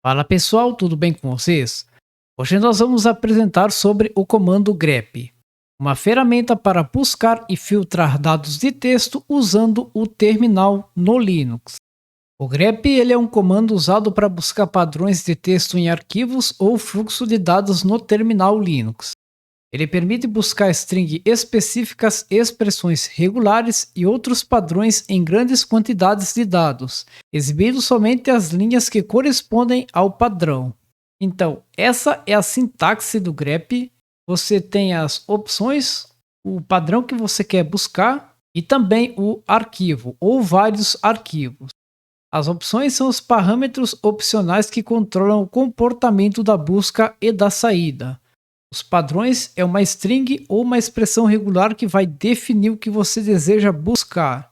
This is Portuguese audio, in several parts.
Fala pessoal, tudo bem com vocês? Hoje nós vamos apresentar sobre o comando grep, uma ferramenta para buscar e filtrar dados de texto usando o terminal no Linux. O grep ele é um comando usado para buscar padrões de texto em arquivos ou fluxo de dados no terminal Linux. Ele permite buscar string específicas, expressões regulares e outros padrões em grandes quantidades de dados, exibindo somente as linhas que correspondem ao padrão. Então, essa é a sintaxe do grep. Você tem as opções, o padrão que você quer buscar e também o arquivo ou vários arquivos. As opções são os parâmetros opcionais que controlam o comportamento da busca e da saída. Os padrões é uma string ou uma expressão regular que vai definir o que você deseja buscar.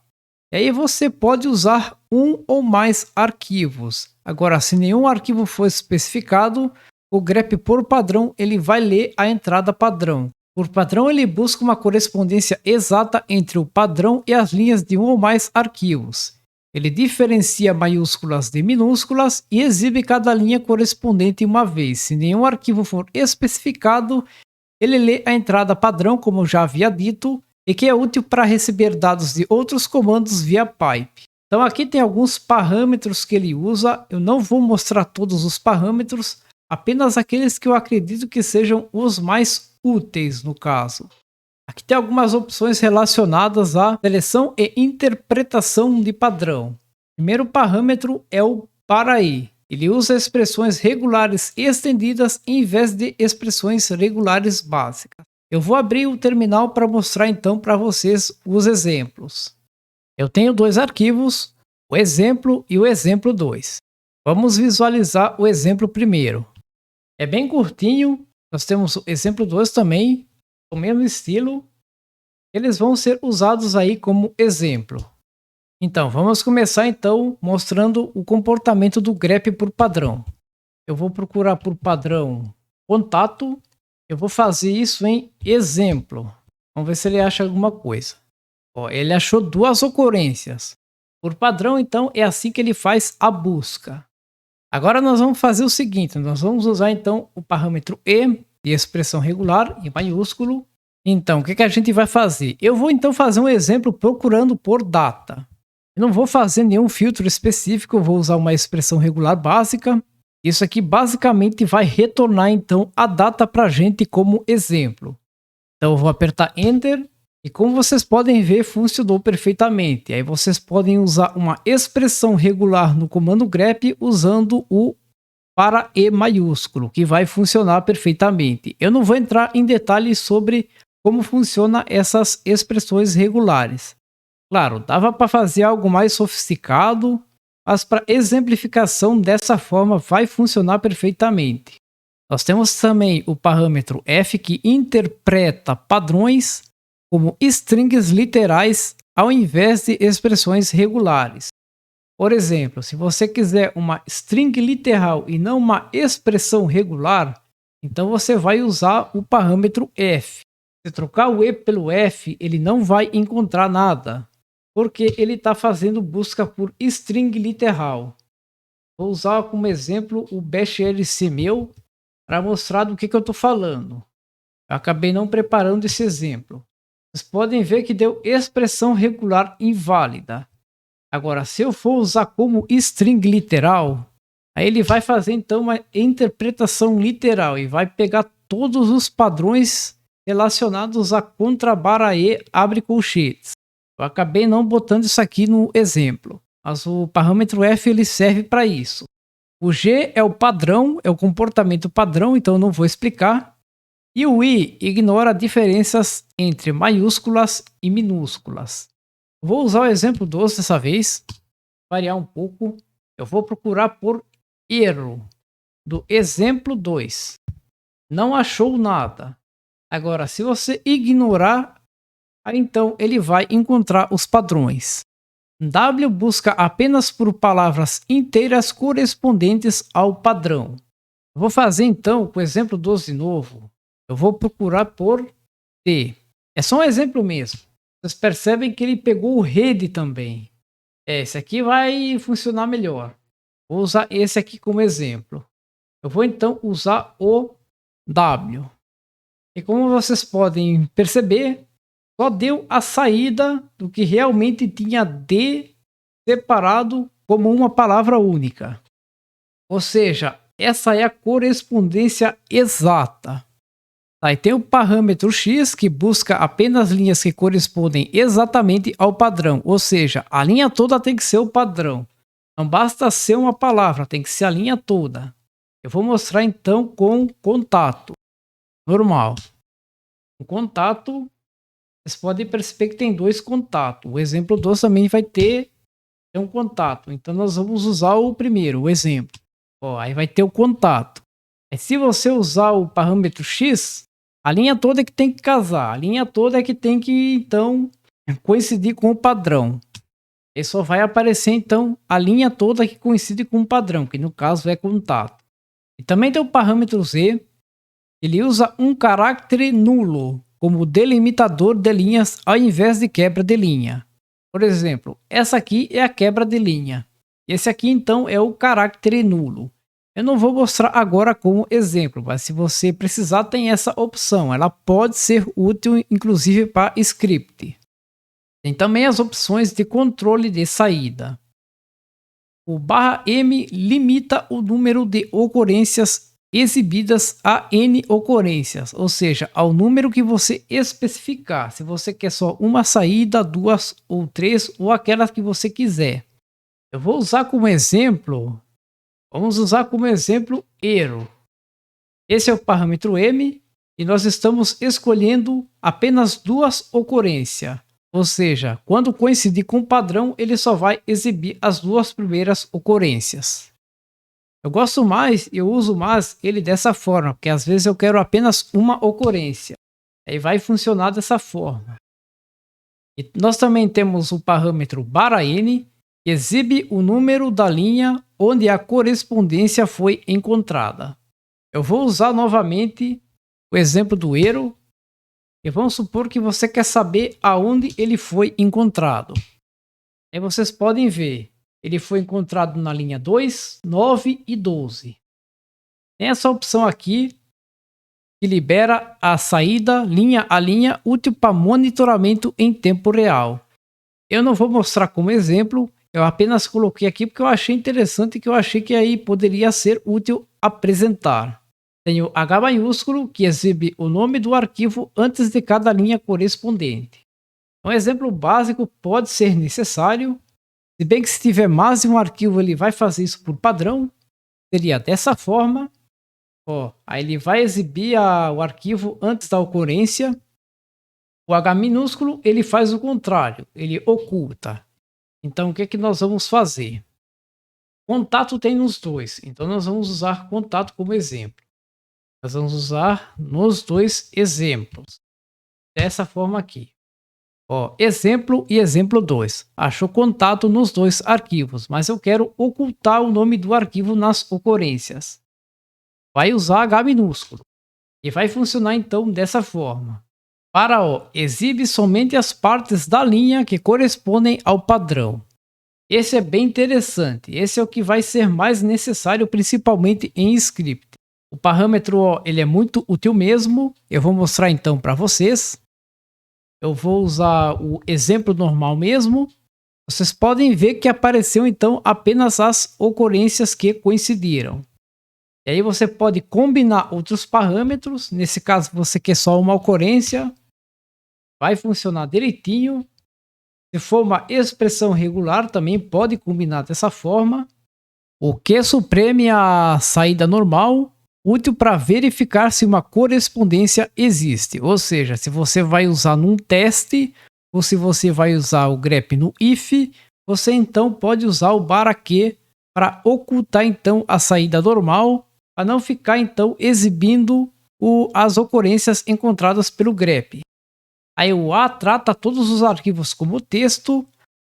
E aí você pode usar um ou mais arquivos. Agora, se nenhum arquivo for especificado, o grep por padrão ele vai ler a entrada padrão. Por padrão ele busca uma correspondência exata entre o padrão e as linhas de um ou mais arquivos. Ele diferencia maiúsculas de minúsculas e exibe cada linha correspondente uma vez. Se nenhum arquivo for especificado, ele lê a entrada padrão, como eu já havia dito, e que é útil para receber dados de outros comandos via pipe. Então aqui tem alguns parâmetros que ele usa. Eu não vou mostrar todos os parâmetros, apenas aqueles que eu acredito que sejam os mais úteis no caso. Aqui tem algumas opções relacionadas à seleção e interpretação de padrão. O primeiro parâmetro é o para-e. Ele usa expressões regulares estendidas em vez de expressões regulares básicas. Eu vou abrir o terminal para mostrar então para vocês os exemplos. Eu tenho dois arquivos, o exemplo e o exemplo 2. Vamos visualizar o exemplo primeiro. É bem curtinho, nós temos o exemplo 2 também, o mesmo estilo, eles vão ser usados aí como exemplo. Então, vamos começar então mostrando o comportamento do grep por padrão. Eu vou procurar por padrão contato, eu vou fazer isso em exemplo. Vamos ver se ele acha alguma coisa. Ó, ele achou duas ocorrências. Por padrão, então, é assim que ele faz a busca. Agora nós vamos fazer o seguinte, nós vamos usar então o parâmetro e de expressão regular em maiúsculo. Então, o que a gente vai fazer? Eu vou então fazer um exemplo procurando por data. Eu não vou fazer nenhum filtro específico, eu vou usar uma expressão regular básica. Isso aqui basicamente vai retornar então a data para a gente como exemplo. Então eu vou apertar Enter e como vocês podem ver funcionou perfeitamente. Aí vocês podem usar uma expressão regular no comando grep usando o para e maiúsculo, que vai funcionar perfeitamente. Eu não vou entrar em detalhes sobre como funciona essas expressões regulares. Claro, dava para fazer algo mais sofisticado, mas para exemplificação dessa forma vai funcionar perfeitamente. Nós temos também o parâmetro f que interpreta padrões como strings literais ao invés de expressões regulares. Por exemplo, se você quiser uma string literal e não uma expressão regular, então você vai usar o parâmetro f. Se trocar o e pelo f, ele não vai encontrar nada, porque ele está fazendo busca por string literal. Vou usar como exemplo o bashlc meu para mostrar do que eu estou falando. Eu acabei não preparando esse exemplo. Vocês podem ver que deu expressão regular inválida. Agora, se eu for usar como string literal, aí ele vai fazer então uma interpretação literal e vai pegar todos os padrões relacionados a contrabarra e abre colchetes. Eu acabei não botando isso aqui no exemplo, mas o parâmetro f ele serve para isso. O g é o padrão, é o comportamento padrão, então eu não vou explicar. E o i ignora diferenças entre maiúsculas e minúsculas. Vou usar o exemplo 2 dessa vez, variar um pouco. Eu vou procurar por erro do exemplo 2. Não achou nada. Agora, se você ignorar, aí então ele vai encontrar os padrões. W busca apenas por palavras inteiras correspondentes ao padrão. Eu vou fazer então com o exemplo 2 de novo. Eu vou procurar por T. É só um exemplo mesmo. Vocês percebem que ele pegou o read também. Esse aqui vai funcionar melhor. Vou usar esse aqui como exemplo. Eu vou então usar o W. E como vocês podem perceber, só deu a saída do que realmente tinha D separado como uma palavra única. Ou seja, essa é a correspondência exata. Tá, e tem o parâmetro x, que busca apenas linhas que correspondem exatamente ao padrão. Ou seja, a linha toda tem que ser o padrão. Não basta ser uma palavra, tem que ser a linha toda. Eu vou mostrar então com contato normal. O contato, vocês podem perceber que tem dois contatos. O exemplo 2 também vai ter um contato. Então nós vamos usar o primeiro, o exemplo. Ó, aí vai ter o contato. E se você usar o parâmetro x, a linha toda é que tem que casar. A linha toda é que tem que, então, coincidir com o padrão. E só vai aparecer, então, a linha toda que coincide com o padrão, que no caso é contato. E também tem o parâmetro z. Ele usa um carácter nulo como delimitador de linhas ao invés de quebra de linha. Por exemplo, essa aqui é a quebra de linha. Esse aqui, então, é o carácter nulo. Eu não vou mostrar agora como exemplo, mas se você precisar, tem essa opção. Ela pode ser útil, inclusive, para script. Tem também as opções de controle de saída. O "-m" limita o número de ocorrências exibidas a n ocorrências, ou seja, ao número que você especificar. Se você quer só uma saída, duas ou três, ou aquelas que você quiser. Eu vou usar como exemplo, vamos usar como exemplo erro. Esse é o parâmetro m e nós estamos escolhendo apenas duas ocorrências. Ou seja, quando coincidir com o padrão, ele só vai exibir as duas primeiras ocorrências. Eu gosto mais, eu uso mais ele dessa forma, porque às vezes eu quero apenas uma ocorrência. Aí vai funcionar dessa forma. E nós também temos o parâmetro ~n, que exibe o número da linha onde a correspondência foi encontrada. Eu vou usar novamente o exemplo do erro. E vamos supor que você quer saber aonde ele foi encontrado. Aí vocês podem ver, ele foi encontrado na linha 2, 9 e 12. Tem essa opção aqui que libera a saída linha a linha útil para monitoramento em tempo real. Eu não vou mostrar como exemplo, eu apenas coloquei aqui porque eu achei interessante e que eu achei que aí poderia ser útil apresentar. Tem o H maiúsculo, que exibe o nome do arquivo antes de cada linha correspondente. Um exemplo básico pode ser necessário, se bem que se tiver mais de um arquivo ele vai fazer isso por padrão. Seria dessa forma. Ó, aí ele vai exibir o arquivo antes da ocorrência. O H minúsculo ele faz o contrário, ele oculta. Então o que é que nós vamos fazer? Contato tem nos dois, então nós vamos usar contato como exemplo. Nós vamos usar nos dois exemplos. Dessa forma aqui. Ó, exemplo e exemplo 2. Achou contato nos dois arquivos, mas eu quero ocultar o nome do arquivo nas ocorrências. Vai usar H minúsculo. E vai funcionar então dessa forma. Para o exibe somente as partes da linha que correspondem ao padrão. Esse é bem interessante. Esse é o que vai ser mais necessário, principalmente em script. O parâmetro O, ele é muito útil mesmo. Eu vou mostrar então para vocês. Eu vou usar o exemplo normal mesmo. Vocês podem ver que apareceu então apenas as ocorrências que coincidiram. E aí você pode combinar outros parâmetros. Nesse caso você quer só uma ocorrência. Vai funcionar direitinho. Se for uma expressão regular também pode combinar dessa forma. O que supreme a saída normal, útil para verificar se uma correspondência existe. Ou seja, se você vai usar num teste, ou se você vai usar o grep no if, você então pode usar o ~q para ocultar então a saída normal, para não ficar então exibindo as ocorrências encontradas pelo grep. Aí o A trata todos os arquivos como texto,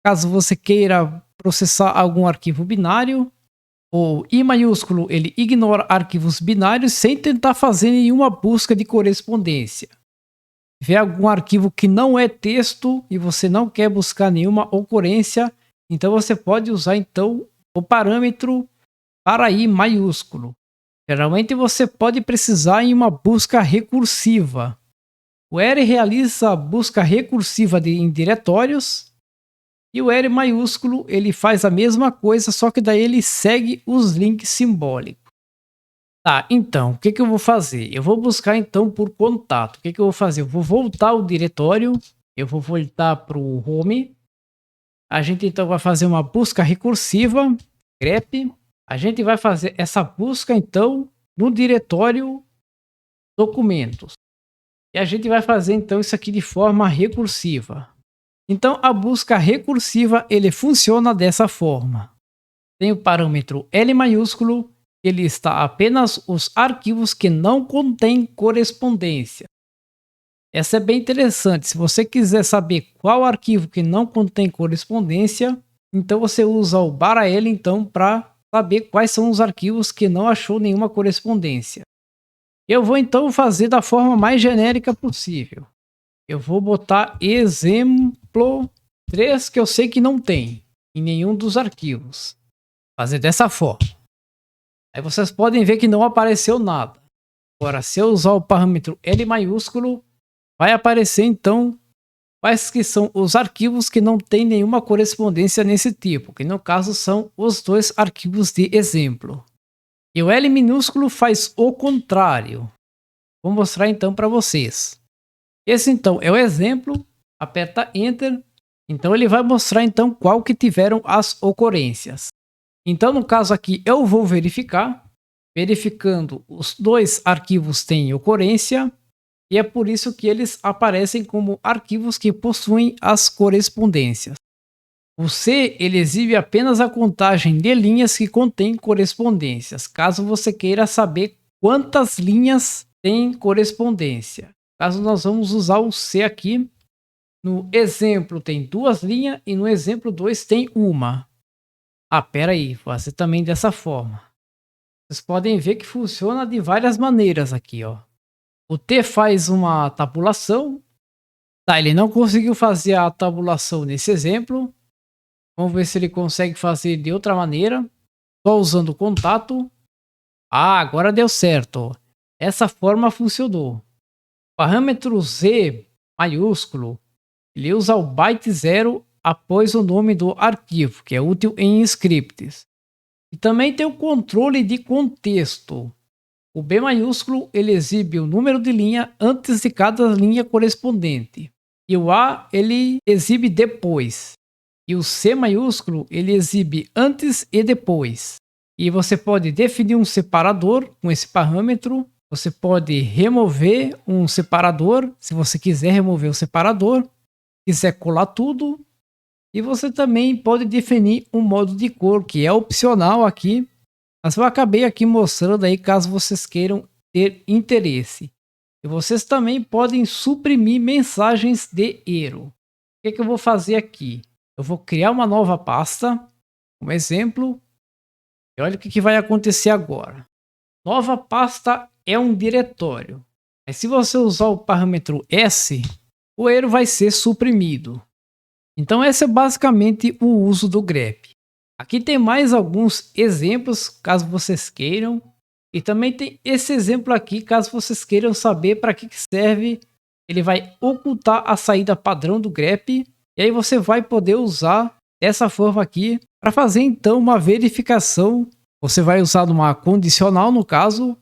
caso você queira processar algum arquivo binário. O I maiúsculo ele ignora arquivos binários sem tentar fazer nenhuma busca de correspondência. Vê algum arquivo que não é texto e você não quer buscar nenhuma ocorrência, então você pode usar então o parâmetro para I maiúsculo. Geralmente você pode precisar em uma busca recursiva. O R realiza a busca recursiva em diretórios e o R maiúsculo ele faz a mesma coisa, só que daí ele segue os links simbólicos. Tá, então, o que eu vou fazer? Eu vou buscar então por contato. O que eu vou fazer? Eu vou voltar ao diretório, eu vou voltar para o home. A gente então vai fazer uma busca recursiva, grep. A gente vai fazer essa busca então no diretório documentos. E a gente vai fazer então isso aqui de forma recursiva. Então a busca recursiva ele funciona dessa forma. Tem o parâmetro L maiúsculo, ele lista apenas os arquivos que não contêm correspondência. Essa é bem interessante. Se você quiser saber qual arquivo que não contém correspondência, então você usa o /L então para saber quais são os arquivos que não achou nenhuma correspondência. Eu vou então fazer da forma mais genérica possível. Eu vou botar exemplo 3 que eu sei que não tem em nenhum dos arquivos. Fazer dessa forma. Aí vocês podem ver que não apareceu nada. Agora, se eu usar o parâmetro L maiúsculo, vai aparecer então quais que são os arquivos que não tem nenhuma correspondência nesse tipo, que no caso são os dois arquivos de exemplo. E o L minúsculo faz o contrário. Vou mostrar então para vocês. Esse então é o exemplo, aperta Enter, então ele vai mostrar então qual que tiveram as ocorrências. Então no caso aqui eu vou verificar, verificando os dois arquivos têm ocorrência, e é por isso que eles aparecem como arquivos que possuem as correspondências. O C ele exibe apenas a contagem de linhas que contêm correspondências, caso você queira saber quantas linhas têm correspondência. Caso nós vamos usar o C aqui, no exemplo tem 2 linhas e no exemplo 2 tem uma. Ah, pera aí, vou fazer também dessa forma. Vocês podem ver que funciona de várias maneiras aqui, ó. O T faz uma tabulação. Tá, ele não conseguiu fazer a tabulação nesse exemplo. Vamos ver se ele consegue fazer de outra maneira. Só usando o contato. Ah, agora deu certo. Essa forma funcionou. O parâmetro Z maiúsculo, ele usa o byte 0 após o nome do arquivo, que é útil em scripts. E também tem o controle de contexto. O B maiúsculo ele exibe o número de linha antes de cada linha correspondente. E o A ele exibe depois. E o C maiúsculo ele exibe antes e depois. E você pode definir um separador com esse parâmetro. Você pode remover um separador, se você quiser remover o separador. Quiser colar tudo. E você também pode definir um modo de cor, que é opcional aqui. Mas eu acabei aqui mostrando aí caso vocês queiram ter interesse. E vocês também podem suprimir mensagens de erro. O que eu vou fazer aqui? Eu vou criar uma nova pasta, como exemplo. E olha o que vai acontecer agora. Nova pasta é um diretório. Mas se você usar o parâmetro S, o erro vai ser suprimido. Então esse é basicamente o uso do grep. Aqui tem mais alguns exemplos, caso vocês queiram. E também tem esse exemplo aqui, caso vocês queiram saber para que serve. Ele vai ocultar a saída padrão do grep. E aí você vai poder usar dessa forma aqui para fazer então uma verificação. Você vai usar uma condicional no caso.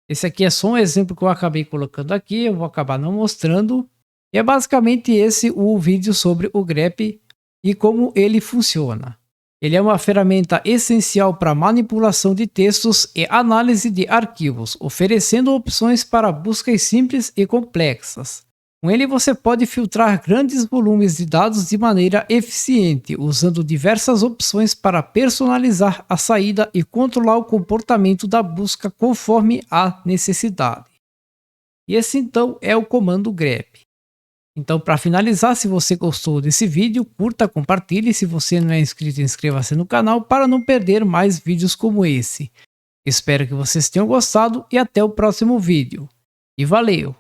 Esse aqui é só um exemplo que eu acabei colocando aqui. Eu vou acabar não mostrando. E é basicamente esse o vídeo sobre o grep e como ele funciona. Ele é uma ferramenta essencial para manipulação de textos e análise de arquivos, oferecendo opções para buscas simples e complexas. Com ele você pode filtrar grandes volumes de dados de maneira eficiente, usando diversas opções para personalizar a saída e controlar o comportamento da busca conforme a necessidade. E esse então é o comando grep. Então, para finalizar, se você gostou desse vídeo, curta, compartilhe. Se você não é inscrito, inscreva-se no canal para não perder mais vídeos como esse. Espero que vocês tenham gostado e até o próximo vídeo. E valeu!